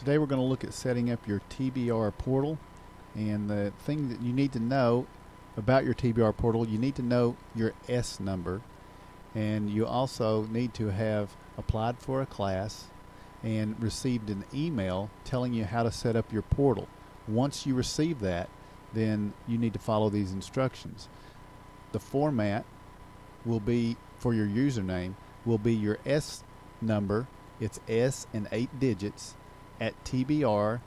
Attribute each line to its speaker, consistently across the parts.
Speaker 1: Today we're going to look at setting up your TBR portal, and the thing that you need to know about your TBR portal, you need to know your S number, and you also need to have applied for a class and received an email telling you how to set up your portal. Once you receive that, then you need to follow these instructions. The format will be for your username will be your S number. It's S and 8 digits at tbr.edu.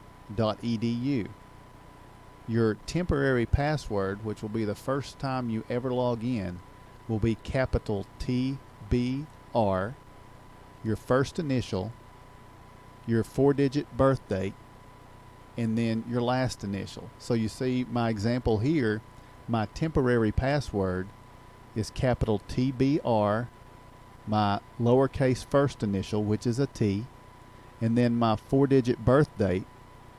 Speaker 1: Your temporary password, which will be the first time you ever log in, will be capital TBR, your first initial, your 4-digit birth date, and then your last initial. So you see my example here, my temporary password is capital TBR, my lowercase first initial, which is a T, and then my 4-digit birth date.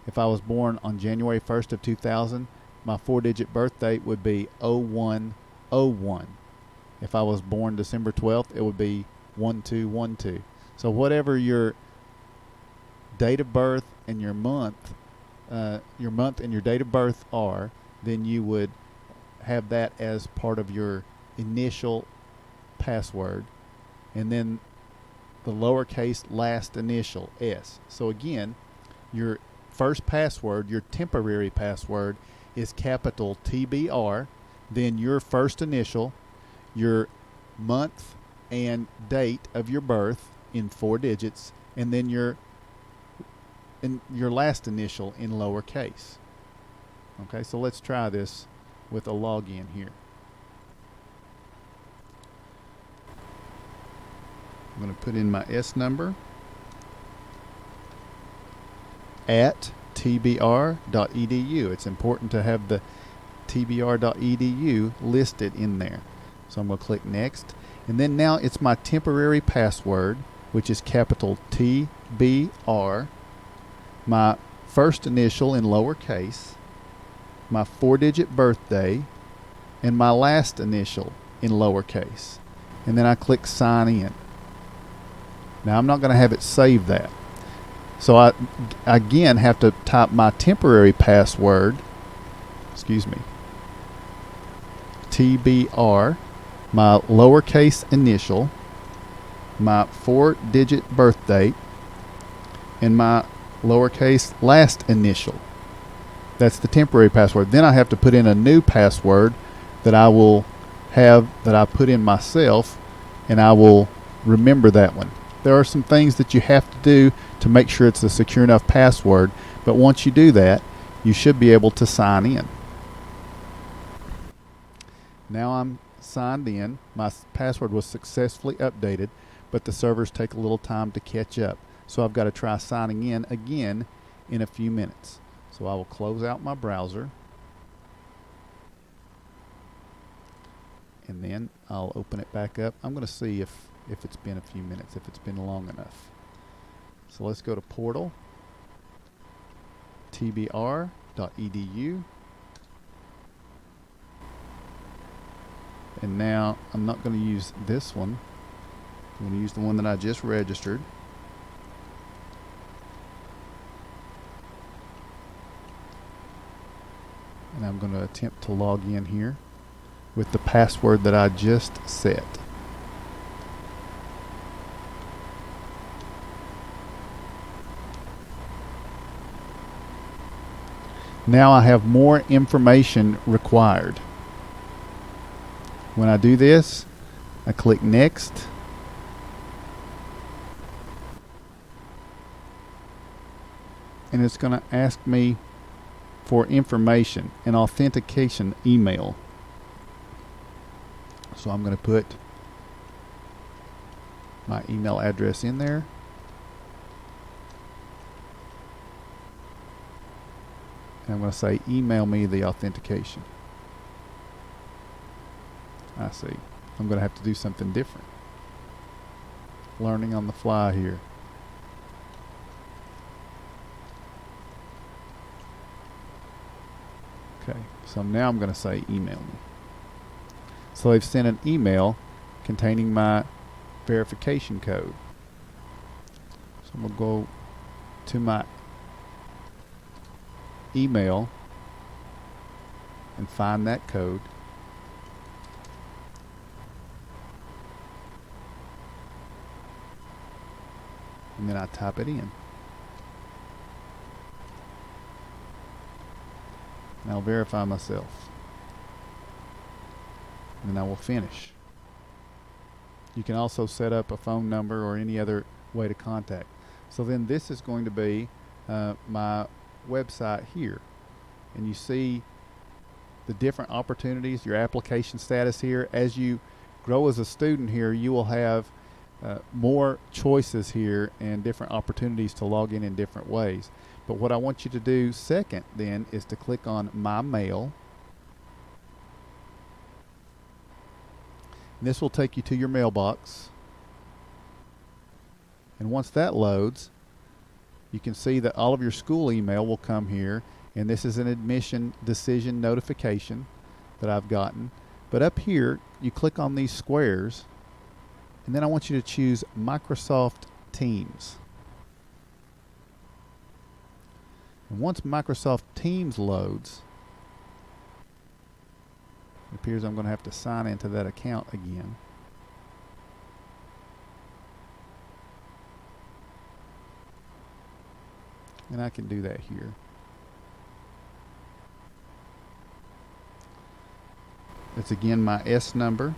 Speaker 1: If I was born on January 1st of 2000, my 4-digit birth date would be 0101. If I was born December 12th, it would be 1212. So whatever your date of birth and your month and your date of birth are, then you would have that as part of your initial password, and then the lowercase last initial S. So again, your first password, your temporary password, is capital TBR, then your first initial, your month and date of your birth in 4 digits, and then your last initial in lowercase. Okay, so let's try this with a login here. I'm going to put in my S number at tbr.edu. It's important to have the tbr.edu listed in there. So I'm going to click next. And then now it's my temporary password, which is capital TBR, my first initial in lowercase, my 4-digit birthday, and my last initial in lowercase. And then I click sign in. Now I'm not going to have it save that. So I again have to type my temporary password, TBR, my lowercase initial, my 4-digit birth date, and my lowercase last initial. That's the temporary password. Then I have to put in a new password that I will have, that I put in myself, and I will remember that one. There are some things that you have to do to make sure it's a secure enough password, but once you do that, you should be able to sign in. Now I'm signed in. My password was successfully updated, but the servers take a little time to catch up. So I've got to try signing in again in a few minutes. So I will close out my browser, and then I'll open it back up. I'm going to see if it's been a few minutes, if it's been long enough. So let's go to portal, tbr.edu. And now I'm not going to use this one. I'm going to use the one that I just registered. And I'm going to attempt to log in here with the password that I just set. Now I have more information required. When I do this, I click next. And it's going to ask me for information, an authentication email. So I'm going to put my email address in there. And I'm going to say, email me the authentication. I see. I'm going to have to do something different. Learning on the fly here. Okay, so now I'm going to say, email me. So they've sent an email containing my verification code. So I'm going to go to my email and find that code. And then I type it in. And I'll verify myself. And then I will finish. You can also set up a phone number or any other way to contact. So then this is going to be my website here. And you see the different opportunities, your application status here. As you grow as a student here, you will have more choices here and different opportunities to log in different ways. But what I want you to do second then is to click on My Mail. And this will take you to your mailbox. And once that loads, you can see that all of your school email will come here. And this is an admission decision notification that I've gotten. But up here, you click on these squares. And then I want you to choose Microsoft Teams. And once Microsoft Teams loads, it appears I'm going to have to sign into that account again. And I can do that here. It's again my S number.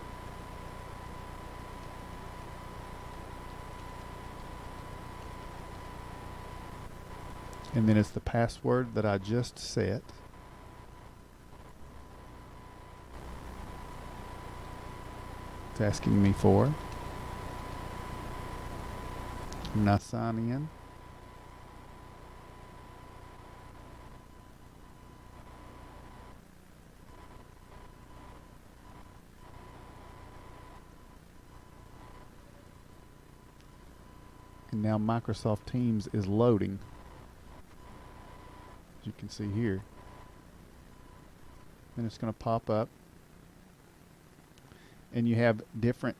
Speaker 1: And then it's the password that I just set. It's asking me for. And I sign in. And now Microsoft Teams is loading. As you can see here. Then it's going to pop up. And you have different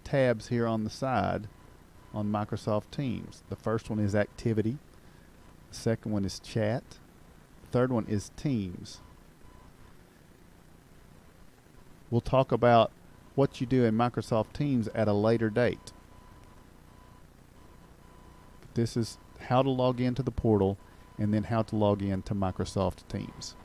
Speaker 1: tabs here on the side on Microsoft Teams. The first one is Activity. The second one is Chat. The third one is Teams. We'll talk about what you do in Microsoft Teams at a later date. But this is how to log into the portal and then how to log in to Microsoft Teams.